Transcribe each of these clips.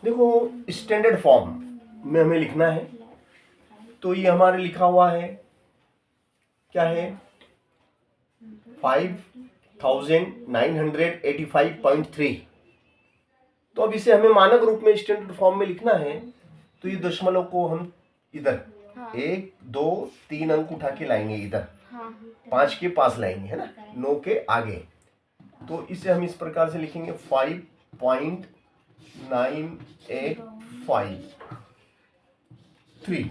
देखो standard form में हमें लिखना है, तो ये हमारे लिखा हुआ है क्या है 5985.3। तो अब इसे हमें मानक रूप में स्टैंडर्ड फॉर्म में लिखना है, तो ये दशमलव को हम इधर 1 2 3 अंक उठा के लाएंगे, इधर 5 के पास लाएंगे, है ना, 9 के आगे। तो इसे हम इस प्रकार से लिखेंगे 5.985.3।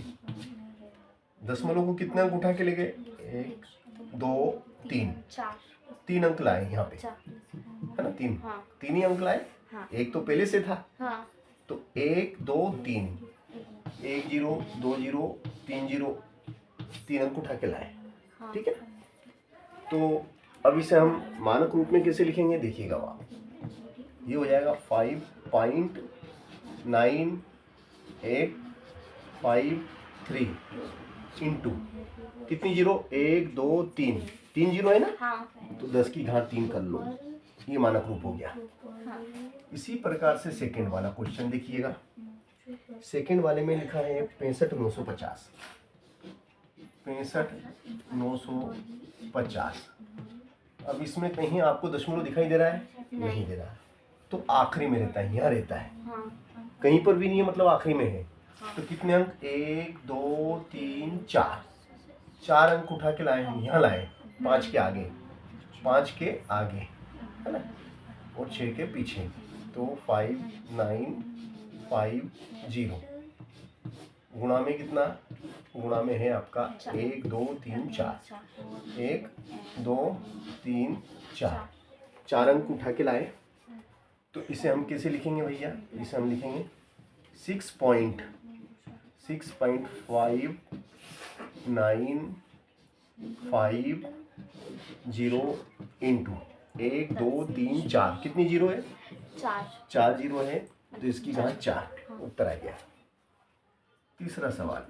दशमलव को कितने अंक उठा के ले गए, 1 2 3, 3 अंक लाए यहाँ पे, है ना, 3 ही अंक लाए। एक तो पहले से था, तो 1 2 3, 1 0 2 0 3 0, 3 अंक उठा के लाए, ठीक है। तो अब इसे हम मानक रूप में कैसे लिखेंगे देखिएगा आप, ये हो जाएगा 5.9853 इंटू कितनी जीरो, 1 2 3, 3 जीरो है ना, तो 10 की घात 3 कर लो, ये मानक रूप हो गया। इसी प्रकार से सेकंड वाला क्वेश्चन देखिएगा। सेकंड वाले में लिखा है 65,950, 65,950। अब इसमें कहीं आपको दशमलव दिखाई दे रहा है? नहीं दे रहा है, तो आखिरी में रहता है, यहाँ रहता है, कहीं पर भी नहीं है, मतलब आखिरी में है। तो कितने अंक, 1 2 3 4, 4 अंक उठा के लाए हम, यहाँ लाए 5 के आगे, 5 के आगे, है ना, और 6 के पीछे, तो 5950 गुणा में कितना, गुणा में है आपका 1 2 3 4, 1 2 3 4, 4 अंक उठा के लाए। तो इसे हम कैसे लिखेंगे भैया, इसे हम लिखेंगे 6.6550 इंटू 1 2 3 4, कितनी जीरो है, 4 जीरो है, तो इसकी घात 4, उत्तर आ गया। तीसरा सवाल,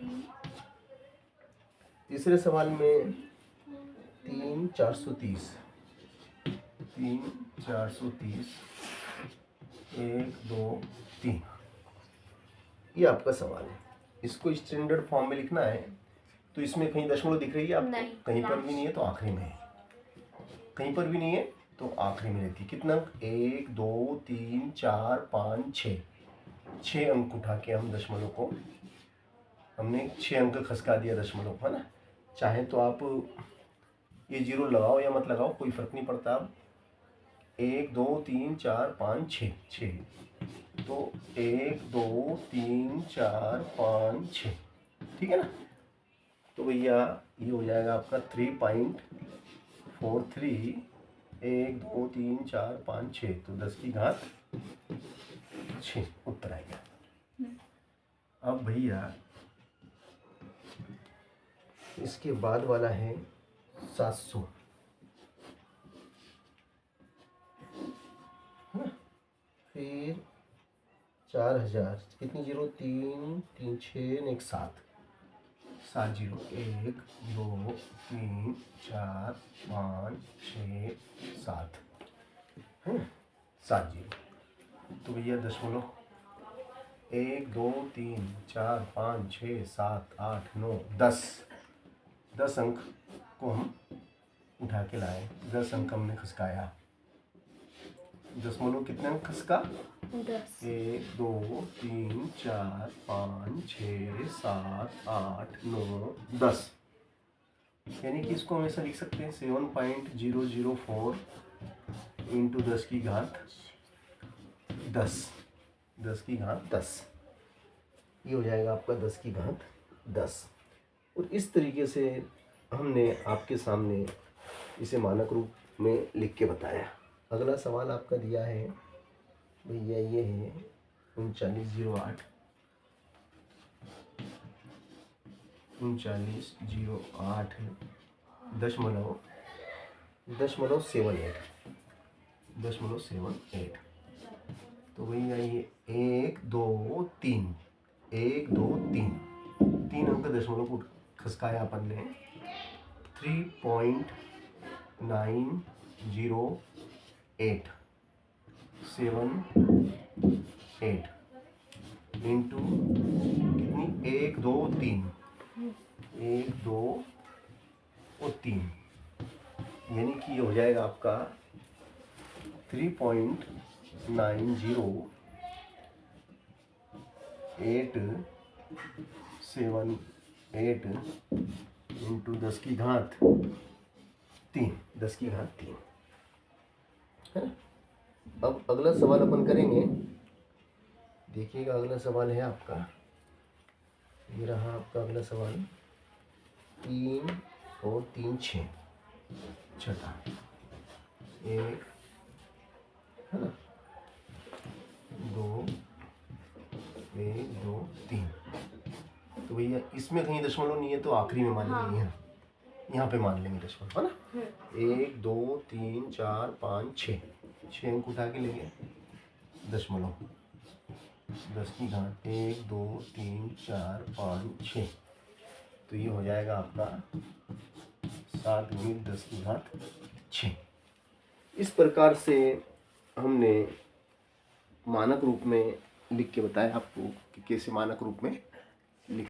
तीसरे सवाल में 3 430, 1 2 3, ये आपका सवाल है। इसको स्टैंडर्ड फॉर्म में लिखना है, तो इसमें कहीं दशमलव दिख रही है आपको? कहीं पर भी नहीं है, तो आखिरी में है, कहीं पर भी नहीं है तो आखिरी में रहती है। कितना अंक, 1 2 3 4 5 6, 6 अंक उठा के हम दशमलव को, हमने 6 अंक खसका दिया दशमलव को, है ना। चाहे तो आप ये जीरो लगाओ या मत लगाओ, कोई फर्क नहीं पड़ता। अब 1 2 3 4 5 6, 6, तो 1 2 3 4 5 6, ठीक है ना। तो भैया ये हो जाएगा आपका 3.43, 1 2 3 4 5 6, तो 10 की घात 6, उत्तर आएगा। अब भैया इसके बाद वाला है 700, फिर 4000, कितनी जीरो, 3 3 6 1 7, 7 जीरो, 1 2 3 4 5 6 7, है ना, 7 जीरो। तो भैया दशमलव 1 2 3 4 5 6 7 8 9 10, 10 अंक को हम उठा के लाए, 10 अंक हमने खसकाया। दशमलव कितने अंक खसका, 1 2 3 4 5 6 7 8 9 10, यानी कि इसको हम ऐसा लिख सकते हैं 7.004 इंटू 10 की घात 10, 10 की घात 10, ये हो जाएगा आपका 10 की घात 10। और इस तरीके से हमने आपके सामने इसे मानक रूप में लिख के बताया। अगला सवाल आपका दिया है भैया, ये है 3908, 3908 दशमलव 78। तो भैया ये 1 2 3, 1 2 3, 3 अंक दशमलव को खसकाया अपन ने, 3.90878, इंटू कितनी, 1 2 3, 1 2 और 3, यानी कि ये हो जाएगा आपका 3.9087 इंटू 10 की घात 3, 10 की घात 3 है ना। अब अगला सवाल अपन करेंगे, देखिएगा अगला सवाल है आपका, ये रहा आपका अगला सवाल, 3 और 3 6, छठा 1 है ना, 2 1 2 3। तो भैया इसमें कहीं दशमलव नहीं है तो आखिरी में मान लेंगे, यहाँ पे मान लेंगे दशमलव, है ना। 1 2 3 4 5 6, 6 अंक उठा के लेंगे, दशमलव 10 की घात 1 2 3 4 5 6, तो ये हो जाएगा आपका 7 गुणित 10 की घात 6। इस प्रकार से हमने मानक रूप में लिख के बताया आपको कि कैसे मानक रूप में